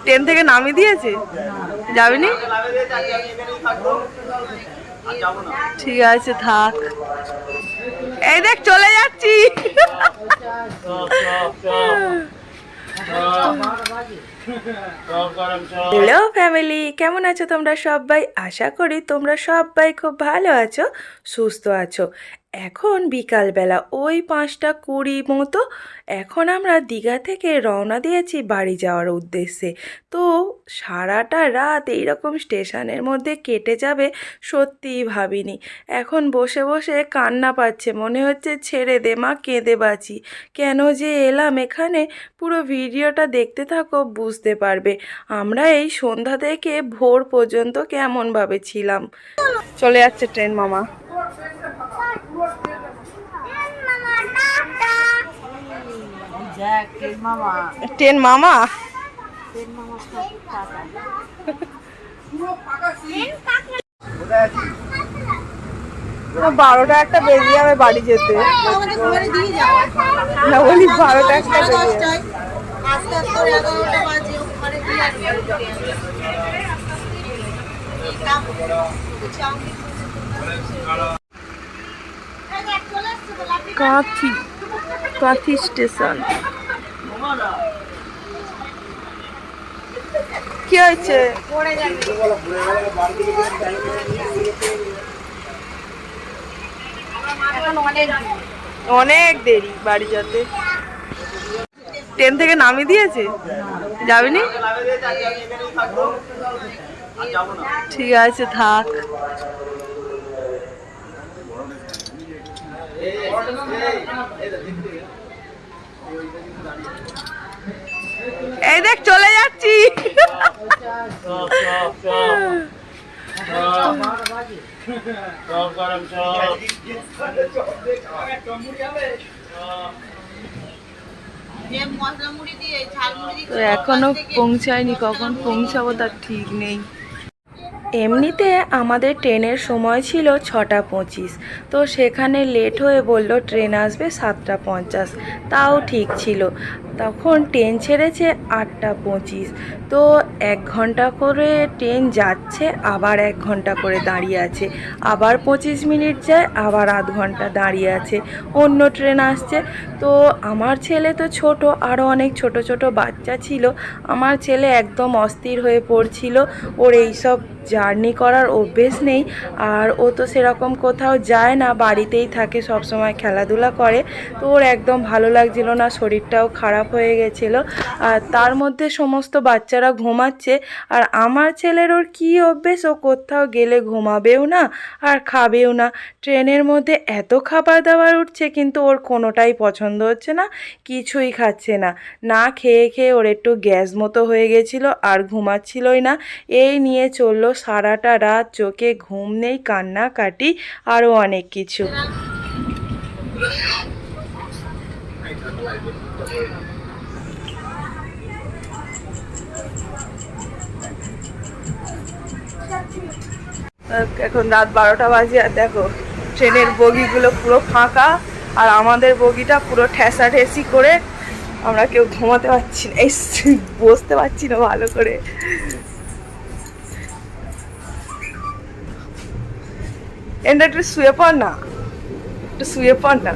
Train থেকে নামিয়ে দিয়েছে, যাবিনি? ঠিক আছে থাক, এই দেখ চলে যাচ্ছি। হ্যালো ফ্যামিলি, কেমন আছো তোমরা সবাই? আশা করি তোমরা সবাই খুব ভালো আছো, সুস্থ আছো। এখন বিকালবেলা ওই 5:20 মতো। এখন আমরা দীঘা থেকে রওনা দিয়েছি বাড়ি যাওয়ার উদ্দেশ্যে। তো সারাটা রাত এইরকম স্টেশনের মধ্যে কেটে যাবে সত্যিই ভাবিনি। এখন বসে বসে কান্না পাচ্ছে, মনে হচ্ছে ছেড়ে দে মা, কেঁদে বাঁচি। কেন যে এলাম এখানে, পুরো ভিডিওটা দেখতে থাকো, বুঝতে পারবে আমরা এই সন্ধ্যা থেকে ভোর পর্যন্ত কেমনভাবে ছিলাম। চলে যাচ্ছে ট্রেন মামা। ট্রেন মামা 12টা একটা বেজে যাবে বাড়ি যেতে। না বলি 12টা একটা বেজে যাবে। কাঁথি স্টেশন। কি হয়েছে? অনেক দেরি বাড়ি যেতে। ট্রেন থেকে নামিয়ে দিয়েছে, যাবিনি? ঠিক আছে থাক। এই দেখ চলে যাচ্ছি। তো এখনো পৌঁছায়নি, কখন পৌঁছাবো তার ঠিক নেই। এমনিতে আমাদের ট্রেনের সময় ছিল 6:25, তো সেখানে লেট হয়ে বলল ট্রেন আসবে 7:50। তাও ঠিক ছিল। তখন ট্রেন ছেড়েছে 8:25। তো 1 ঘন্টা করে ট্রেন যাচ্ছে, আবার 1 ঘন্টা করে দাঁড়িয়ে আছে, আবার 25 মিনিট যায়, আবার আধ ঘন্টা দাঁড়িয়ে আছে, অন্য ট্রেন আসছে। তো আমার ছেলে তো ছোট, আরও অনেক ছোট ছোট বাচ্চা ছিল। আমার ছেলে একদম অস্থির হয়ে পড়ছিল, ওর এইসব জার্নি করার অভ্যেস নেই, আর ও তো সেরকম কোথাও যায় না, বাড়িতেই থাকে, সব সময় খেলাধুলা করে। তো ওর একদম ভালো লাগছিল না, শরীরটাও খারাপ হয়ে গেছিলো। আর তার মধ্যে সমস্ত বাচ্চারা ঘুমাচ্ছে, আর আমার ছেলের ওর কী অভ্যেস, ও কোথাও গেলে ঘুমাবেও না আর খাবেও না। ট্রেনের মধ্যে এত খাবার দাবার উঠছে, কিন্তু ওর কোনোটাই পছন্দ হচ্ছে না, কিছুই খাচ্ছে না। না খেয়ে খেয়ে ওর একটু গ্যাস মতো হয়ে গেছিলো, আর ঘুমাচ্ছিলই না। এই নিয়ে চললো সারাটা রাত, চোখে ঘুম নেই, কান্নাকাটি, আরও অনেক কিছু। এখন রাত 12টা বাজে, আর দেখো ট্রেনের বগিগুলো পুরো ফাঁকা, আর আমাদের বগিটা পুরো ঠেসাঠেসি করে, আমরা কেউ ঘুমাতে পারছি না, এই বসতে পারছি না ভালো করে। এটা একটু শুয়ে পড় না, একটু শুয়ে পড় না।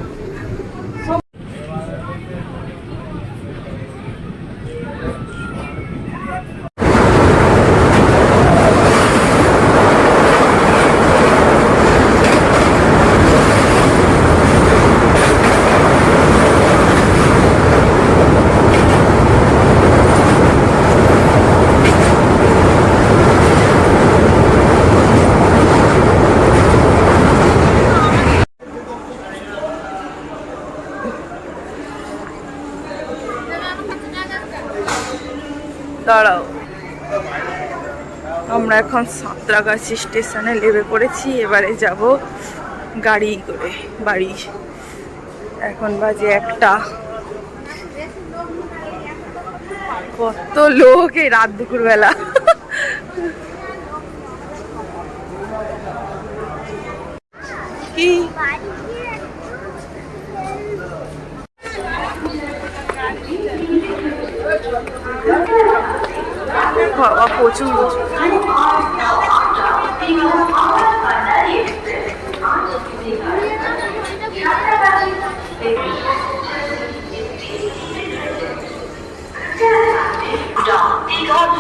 দাঁড়াও, আমরা এখন সাঁতরাগাছি স্টেশনে নেমে পড়েছি, এবারে যাব গাড়ি করে বাড়ি। এখন বাজে 1টা। কত লোক এই রাত দুপুরবেলা। কি বাবা প্রচুর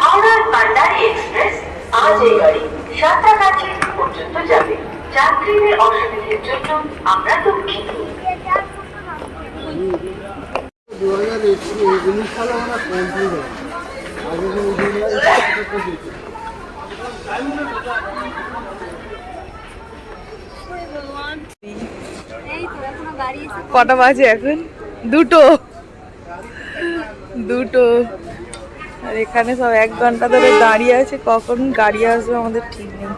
হাওড়ার পান্ডারি এক্সপ্রেস আজ এই গাড়ি সাঁতরাগাছি পর্যন্ত যাবে। যাত্রীদের অসুবিধার জন্য আমরা দুঃখিত। 2019 সালে আমরা কমপ্লিট হয় আগে তো 2025 কটা বাজে এখন? দুটো দুটো। আর এখানে সব 1 ঘন্টা ধরে দাঁড়িয়ে আছে, কখন গাড়ি আসবে আমাদের ঠিক নেই।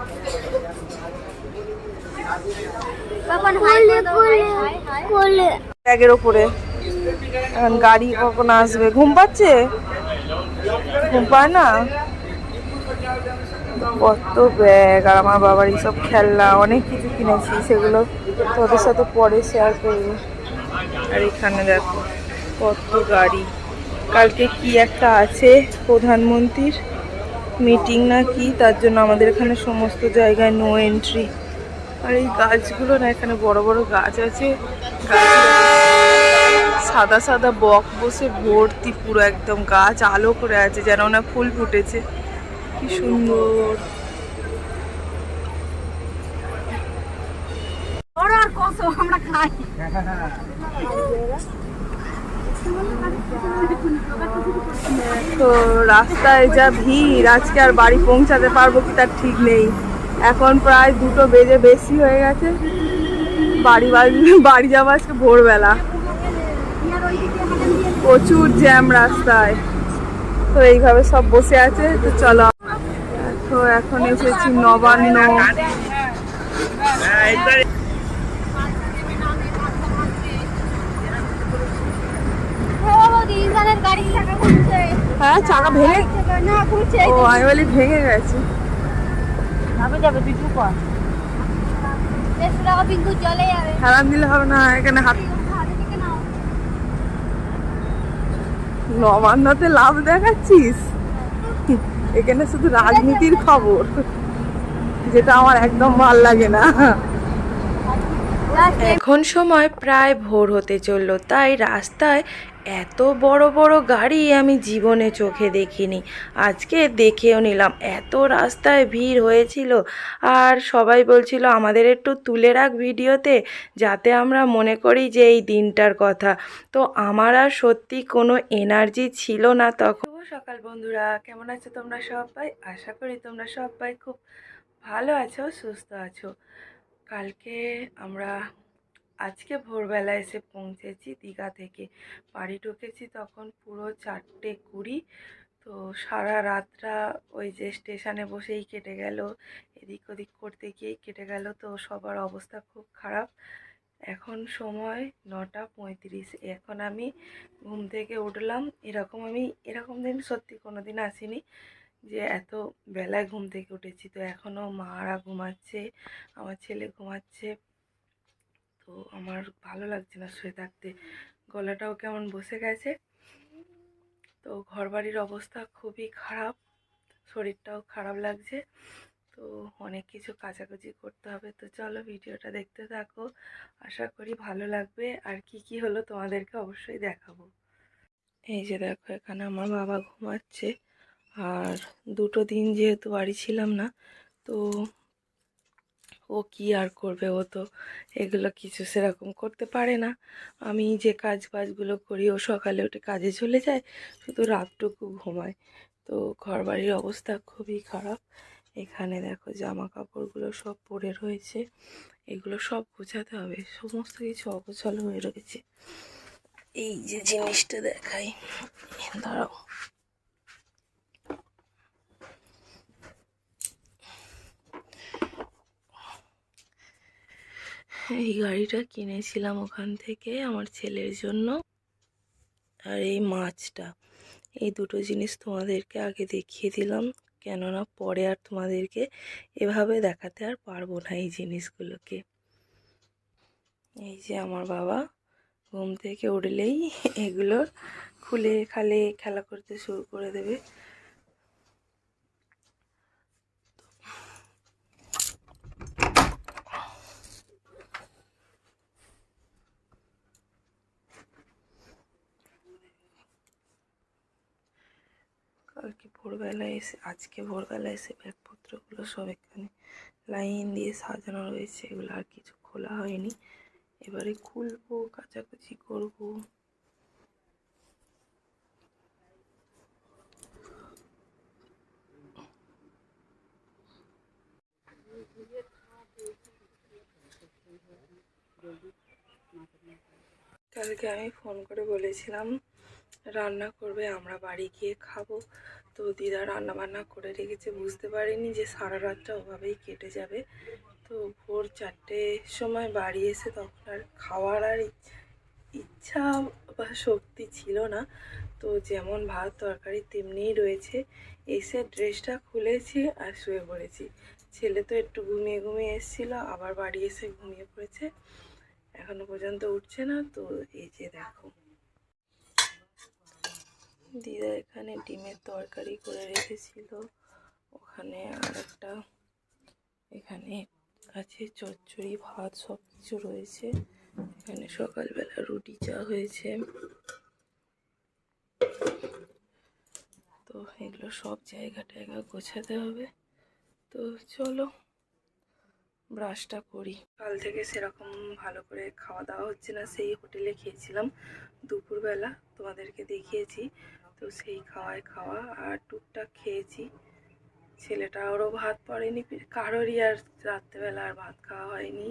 ব্যাগের ওপরে এখন গাড়ি কখন আসবে? ঘুম পাচ্ছে? ঘুম পায় না? কত ব্যাগ, আর আমার বাবার এইসব খেলনা অনেক কিছু কিনেছি, সেগুলো তোদের সাথে পরে শেয়ার করবো। আর এখানে দেখো কত গাড়ি, কালকে কি একটা আছে প্রধানমন্ত্রীর মিটিং না কি, তার জন্য আমাদের এখানে সমস্ত জায়গায় নো এন্ট্রি। আর এই গাছগুলো না, এখানে বড় বড় গাছ আছে, সাদা সাদা বক বসে ভর্তি, পুরো একদম গাছ আলো করে আছে, যেন না ফুল ফুটেছে, কি সুন্দর। তো রাস্তায় যা ভিড়, আজকে আর বাড়ি পৌঁছাতে পারবো কি তার ঠিক নেই। এখন প্রায় 2টো বেজে বেশি হয়ে গেছে, বাড়ি যাবো আজকে ভোরবেলা। প্রচুর জ্যাম রাস্তায়, তো এইভাবে সব বসে আছে। তো চলো, তো এখন এসেছি নবান্ন। হ্যাঁ, চাকা ভেঙে, ও আমি বলি ভেঙে গেছে। হেলান দিলে হবে না, এখানে হাত। নবান্নতে লাভ দেখাচ্ছিস? এখানে শুধু রাজনীতির খবর, যেটা আমার একদম ভাল লাগে না। এখন সময় প্রায় ভোর হতে চললো, তাই রাস্তায় এত বড় বড় গাড়ি আমি জীবনে চোখে দেখিনি। আজকে দেখেও নিলাম, এত রাস্তায় ভিড় হয়েছিল। আর সবাই বলছিল আমাদের একটু তুলে রাখ ভিডিওতে, যাতে আমরা মনে করি যে এই দিনটার কথা। তো আমার আর সত্যি কোনো এনার্জি ছিল না তখন। সকাল বন্ধুরা, কেমন আছো তোমরা সবাই? আশা করি তোমরা সবাই খুব ভালো আছো, সুস্থ আছো। কালকে আমরা আজকে ভোরবেলা এসে পৌঁছেছি দীঘা থেকে। বাড়ি ঢুকেছি তখন পুরো 4:20। তো সারা রাতটা ওই যে স্টেশনে বসেই কেটে গেল, এদিক ওদিক করতে গিয়েই কেটে গেল। তো সবার অবস্থা খুব খারাপ। এখন সময় 9:35। এখন আমি ঘুম থেকে উঠলাম। এরকম দিন সত্যি কোনো দিন আসিনি যে এত বেলায় ঘুম থেকে উঠেছি। তো এখনও মারা ঘুমাচ্ছে, আমার ছেলে ঘুমাচ্ছে। তো আমার ভালো লাগছে না শুয়ে থাকতে, গলাটাও কেমন বসে গেছে। তো ঘরবাড়ির অবস্থা খুবই খারাপ, শরীরটাও খারাপ লাগছে। তো অনেক কিছু কাচাকুচি করতে হবে। তো চলো ভিডিওটা দেখতে থাকো, আশা করি ভালো লাগবে। আর কি কি হলো তোমাদেরকে অবশ্যই দেখাবো। এই যে দেখো, এখানে আমার বাবা ঘুমাচ্ছে। আর 2টো দিন যেহেতু বাড়ি ছিলাম না, তো ও কি আর করবে, ও তো এগুলো কিছু সেরকম করতে পারে না। আমি যে কাজ বাজগুলো করি, ও সকালে উঠে কাজে চলে যায়, শুধু রাতটুকু ঘুমায়। তো ঘরবাড়ির অবস্থা খুবই খারাপ। এখানে দেখো জামা কাপড়গুলো সব পড়ে রয়েছে, এগুলো সব গোছাতে হবে, সমস্ত কিছু অগোছালো হয়ে রয়েছে। এই যে জিনিসটা দেখাই, দাঁড়াও। এই গাড়িটা কিনেছিলাম ওখান থেকে আমার ছেলের জন্য। আর এই মাছটা, এই 2টো জিনিস তোমাদেরকে আগে দেখিয়ে দিলাম, কেননা পরে আর তোমাদেরকে এভাবে দেখাতে আর পারবো না এই জিনিসগুলোকে। এই যে আমার বাবা ঘুম থেকে উঠলেই এগুলো খুলে খালে খেলা করতে শুরু করে দেবে। কালকে ভোরবেলায় এসে আজকে ভোরবেলা এসে ব্যাগপত্রগুলো সব এখানে লাইন দিয়ে সাজানো রয়েছে, এগুলো আর কিছু খোলা হয়নি, এবারে খুলবো, কাচাকুচি করবো। কালকে আমি ফোন করে বলেছিলাম রান্না করবে, আমরা বাড়ি গিয়ে খাবো। তো দিদা রান্না বান্না করে রেখেছে, বুঝতে পারিনি যে সারা রাতটা ওভাবেই কেটে যাবে। তো ভোর 4টের সময় বাড়ি এসে তখন আর খাওয়ার আর ইচ্ছা বা শক্তি ছিল না। তো যেমন ভাত তরকারি তেমনিই রয়েছে। এসে ড্রেসটা খুলেছি আর শুয়ে পড়েছি। ছেলে তো একটু ঘুমিয়ে ঘুমিয়ে এসেছিলো, আবার বাড়ি এসে ঘুমিয়ে পড়েছে, এখনো পর্যন্ত উঠছে না। তো এই যে দেখো, দিদা এখানে ডিমের তরকারি করে রেখেছিল, ওখানে আর একটা এখানে আছে চচ্চড়ি, ভাত, সব কিছু রয়েছে। এখানে সকালবেলা রুটি চা হয়েছে। তো এগুলো সব জায়গা টায়গা গোছাতে হবে। তো চলো ব্রাশটা করি। কাল থেকে সেরকম ভালো করে খাওয়া দাওয়া হচ্ছে না, সেই হোটেলে খেয়েছিলাম দুপুরবেলা, তোমাদেরকে দেখিয়েছি। তো সেই খাওয়া আর টুকটাক খেয়েছি। ছেলেটা ওরও ভাত পড়েনি, কারোরই আর রাত্রেবেলা আর ভাত খাওয়া হয়নি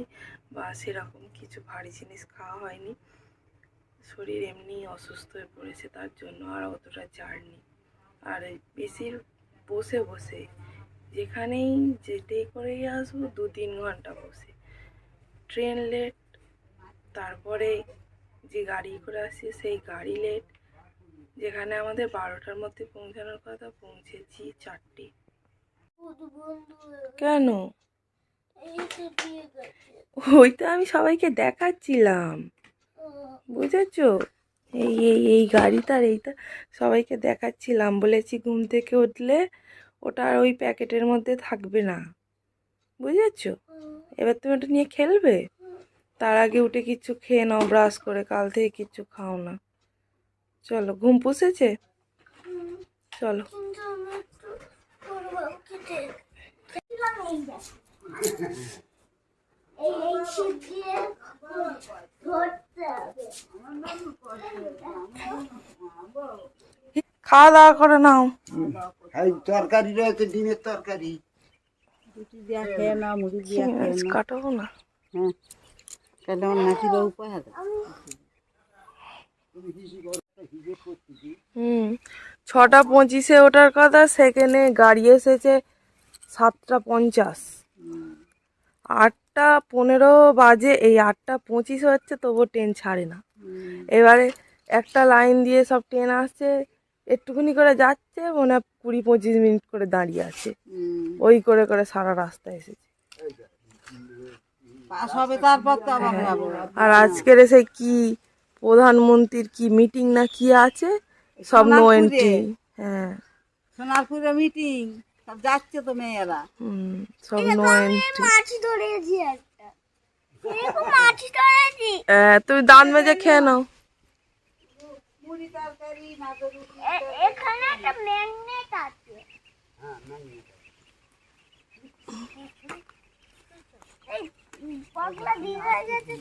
বা সেরকম কিছু ভারী জিনিস খাওয়া হয়নি। শরীর এমনি অসুস্থ হয়ে পড়েছে, তার জন্য আর অতটা জার্নি, আর বেশি বসে বসে যেখানেই যেতেই করেই আসবো 2-3 ঘন্টা বসে, ট্রেন লেট, তারপরে যে গাড়ি করে আসি সেই গাড়ি লেট, যেখানে আমাদের 12টার মধ্যে পৌঁছানোর কথা পৌঁছেছি 4টে। কেন? ওইটা আমি সবাইকে দেখাচ্ছিলাম, বুঝেছো? এই এই এই গাড়িটার এইটা সবাইকে দেখাচ্ছিলাম, বলেছি ঘুম থেকে উঠলে ওটা আর ওই প্যাকেটের মধ্যে থাকবে না, বুঝেছো? এবার তুমি ওটা নিয়ে খেলবে, তার আগে উঠে কিচ্ছু খেয়ে নাও ব্রাশ করে, কাল থেকে কিচ্ছু খাও না। চলো, ঘুম পুষেছে? চলো। খাওয়া দাওয়া করে নাও। এই তরকারি রয়েছে, ডিমের তরকারি, রুটি দিয়া খেয়ে নাও, মুড়ি দিয়া খেয়ে নাও। কাটাবো না? হ্যাঁ, তাহলে আমার নাতিরা উপায় হবে। 6টা 25-এ ওঠার কথা, সেখানে গাড়ি এসেছে 7টা 50। 8টা 15 বাজে, এই 8টা 25 হচ্ছে, তবুও ট্রেন ছাড়ে না। এবারে একটা লাইন দিয়ে সব ট্রেন আসছে, একটুখানি করে যাচ্ছে, মনে হয় 20-25 মিনিট করে দাঁড়িয়ে আছে, ওই করে করে সারা রাস্তা এসেছে। পাস হবে তারপর তো আবার যাবো। আর আজকের সেই কি প্রধানমন্ত্রীর কি মিটিং না কি আছে, সব নো এন্ট্রি। হ্যাঁ, সোনারপুরে মিটিং, সব যাচ্ছে তো মেয়েরা। সব নো এন্ট্রি। তুমি দাঁত মেজে খেয়ে নাও। মুড়ি তরকারি, এখানে একটা ম্যাগনেট আছে। এই পাগলা দিয়ে যাচ্ছে।